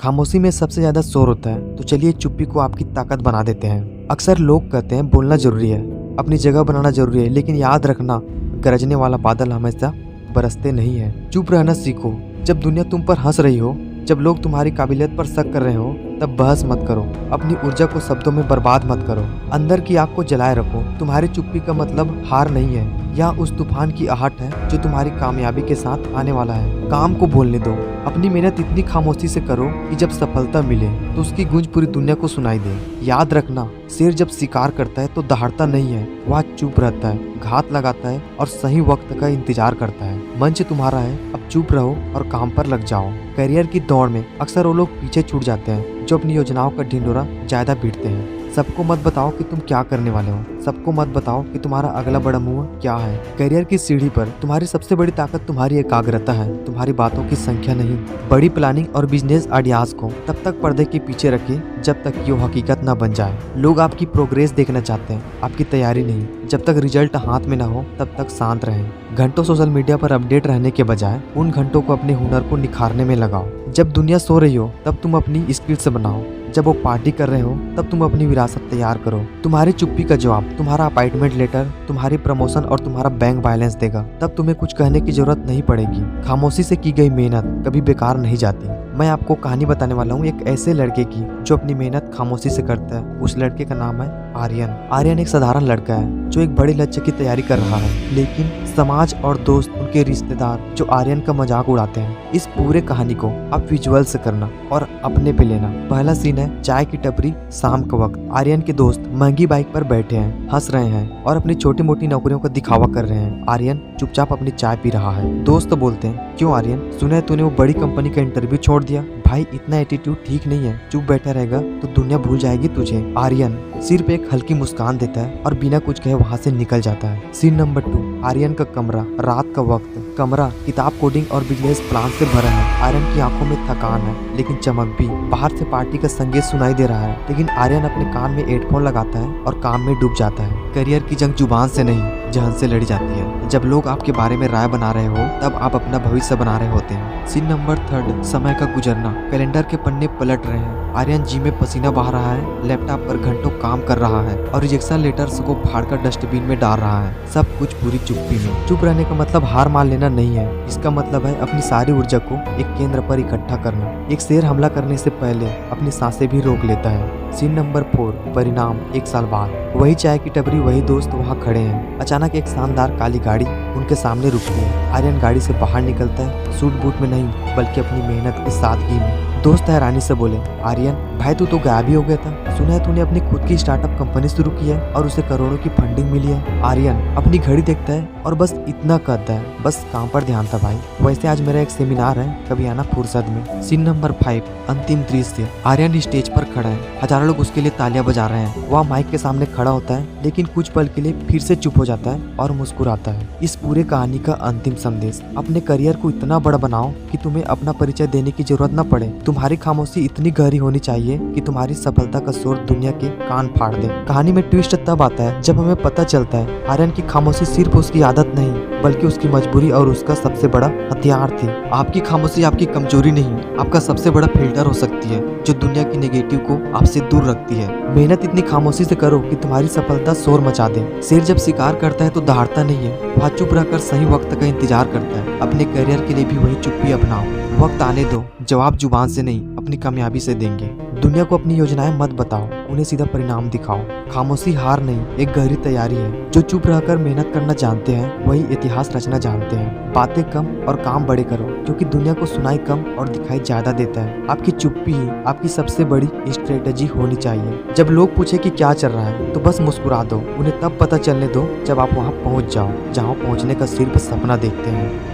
खामोशी में सबसे ज्यादा शोर होता है, तो चलिए चुप्पी को आपकी ताकत बना देते हैं। अक्सर लोग कहते हैं बोलना जरूरी है, अपनी जगह बनाना जरूरी है, लेकिन याद रखना गरजने वाला बादल हमेशा बरसते नहीं है। चुप रहना सीखो। जब दुनिया तुम पर हंस रही हो, जब लोग तुम्हारी काबिलियत पर शक कर रहे हो, तब बहस मत करो। अपनी ऊर्जा को शब्दों में बर्बाद मत करो। अंदर की आग को जलाए रखो। तुम्हारी चुप्पी का मतलब हार नहीं है, यह उस तूफान की आहट है जो तुम्हारी कामयाबी के साथ आने वाला है। काम को बोलने दो। अपनी मेहनत इतनी खामोशी से करो कि जब सफलता मिले तो उसकी गूंज पूरी दुनिया को सुनाई दे। याद रखना, शेर जब शिकार करता है तो दहाड़ता नहीं है, वह चुप रहता है, घात लगाता है और सही वक्त का इंतजार करता है। मंच तुम्हारा है, अब चुप रहो और काम पर लग जाओ। करियर की दौड़ में अक्सर वो लोग पीछे छूट जाते हैं जो अपनी योजनाओं का ढिंढोरा ज्यादा पीटते हैं। सबको मत बताओ कि तुम क्या करने वाले हो, सबको मत बताओ कि तुम्हारा अगला बड़ा मुंह क्या है। करियर की सीढ़ी पर तुम्हारी सबसे बड़ी ताकत तुम्हारी एकाग्रता है, तुम्हारी बातों की संख्या नहीं। बड़ी प्लानिंग और बिजनेस आइडियाज को तब तक पर्दे के पीछे रखें जब तक ये हकीकत न बन जाए। लोग आपकी प्रोग्रेस देखना चाहते हैं, आपकी तैयारी नहीं। जब तक रिजल्ट हाथ में न हो तब तक शांत रहें। घंटों सोशल मीडिया पर अपडेट रहने के बजाय उन घंटों को अपने हुनर को निखारने में लगाओ। जब दुनिया सो रही हो तब तुम अपनी स्किल्स बनाओ, जब वो पार्टी कर रहे हो तब तुम अपनी विरासत तैयार करो। तुम्हारी चुप्पी का जवाब तुम्हारा अपॉइंटमेंट लेटर, तुम्हारी प्रमोशन और तुम्हारा बैंक बैलेंस देगा। तब तुम्हें कुछ कहने की जरूरत नहीं पड़ेगी। खामोशी से की गई मेहनत कभी बेकार नहीं जाती। मैं आपको कहानी बताने वाला हूँ एक ऐसे लड़के की जो अपनी मेहनत खामोशी से करता है। उस लड़के का नाम है आर्यन। आर्यन एक साधारण लड़का है जो एक बड़े लक्ष्य की तैयारी कर रहा है, लेकिन समाज और दोस्त, उनके रिश्तेदार जो आर्यन का मजाक उड़ाते हैं। इस पूरे कहानी को आप विजुअल से करना और अपने पे लेना। पहला सीन है चाय की टपरी, शाम का वक्त। आर्यन के दोस्त महंगी बाइक पर बैठे हैं, हंस रहे हैं और अपनी छोटी मोटी नौकरियों का दिखावा कर रहे हैं। आर्यन चुपचाप अपनी चाय पी रहा है। दोस्त बोलते हैं, क्यों आर्यन, सुना है तूने वो बड़ी कंपनी का इंटरव्यू छोड़ दिया? भाई इतना एटीट्यूड ठीक नहीं है, चुप बैठा रहेगा तो दुनिया भूल जाएगी तुझे। आर्यन सिर पे एक हल्की मुस्कान देता है और बिना कुछ कहे वहाँ से निकल जाता है। सीन नंबर 2, आर्यन का कमरा, रात का वक्त। कमरा किताब, कोडिंग और बिजनेस प्लान से भरा है। आर्यन की आंखों में थकान है लेकिन चमक भी। बाहर से पार्टी का संगीत सुनाई दे रहा है, लेकिन आर्यन अपने कान में हेडफोन लगाता है और काम में डूब जाता है। करियर की जंग जुबान से नहीं, जहन से लड़ी जाती है। जब लोग आपके बारे में राय बना रहे हो तब आप अपना भविष्य बना रहे होते हैं। सीन नंबर 3, समय का गुजरना। कैलेंडर के पन्ने पलट रहे हैं। आर्यन जिम में पसीना बहा रहा है, लैपटॉप पर घंटों काम कर रहा है और रिजेक्शन लेटर्स को फाड़कर डस्टबिन में डाल रहा है। सब कुछ पूरी चुप्पी में। चुप रहने का मतलब हार मान लेना नहीं है, इसका मतलब है अपनी सारी ऊर्जा को एक केंद्र पर इकट्ठा करना। एक शेर हमला करने से पहले अपनी सांसें भी रोक लेता है। सीन नंबर 4, परिणाम। 1 साल बाद वही चाय की टपरी, वही दोस्त वहाँ खड़े हैं। अचानक एक शानदार काली गाड़ी उनके सामने रुकती है। आर्यन गाड़ी से बाहर निकलता है, सूट बूट में नहीं बल्कि अपनी मेहनत की सादगी में। दोस्त हैरानी से बोले, आर्यन भाई तू तो गायब ही हो गया था, सुना है तूने अपनी खुद की स्टार्टअप कंपनी शुरू की है और उसे करोड़ों की फंडिंग मिली है। आर्यन अपनी घड़ी देखता है और बस इतना कहता है, बस काम पर ध्यान था भाई, वैसे आज मेरा एक सेमिनार है, कभी आना फुर्सत में। सीन नंबर 5, अंतिम दृश्य। आर्यन स्टेज पर खड़ा है, हजारों लोग उसके लिए तालियां बजा रहे हैं। वह माइक के सामने खड़ा होता है लेकिन कुछ पल के लिए फिर से चुप हो जाता है और मुस्कुराता है। इस पूरे कहानी का अंतिम संदेश, अपने करियर को इतना बड़ा बनाओ कि तुम्हें अपना परिचय देने की जरूरत न पड़े। तुम्हारी खामोशी इतनी गहरी होनी चाहिए कि तुम्हारी सफलता का शोर दुनिया के कान फाड़ दे। कहानी में ट्विस्ट तब आता है जब हमें पता चलता है आर्यन की खामोशी सिर्फ उसकी आदत नहीं बल्कि उसकी मजबूरी और उसका सबसे बड़ा हथियार थी। आपकी खामोशी आपकी कमजोरी नहीं, आपका सबसे बड़ा फिल्टर हो सकती है जो दुनिया की नेगेटिव को आपसे दूर रखती है। मेहनत इतनी खामोशी से करो कि तुम्हारी सफलता शोर मचा दे। शेर जब शिकार करता है तो दहाड़ता नहीं है, वह चुप रहकर सही वक्त का इंतजार करता है। अपने करियर के लिए भी वही चुप्पी अपनाओ। वक्त आने दो, जवाब जुबान से नहीं अपनी कामयाबी से देंगे। दुनिया को अपनी योजनाएं मत बताओ, उन्हें सीधा परिणाम दिखाओ। खामोशी हार नहीं, एक गहरी तैयारी है। जो चुप रहकर मेहनत करना जानते हैं वही इतिहास रचना जानते हैं। बातें कम और काम बड़े करो, क्योंकि दुनिया को सुनाई कम और दिखाई ज्यादा देता है। आपकी चुप्पी ही आपकी सबसे बड़ी स्ट्रेटेजी होनी चाहिए। जब लोग पूछे कि क्या चल रहा है तो बस मुस्कुरा दो। उन्हें तब पता चलने दो जब आप वहाँ पहुँच जाओ जहाँ पहुँचने का सिर्फ सपना देखते हैं।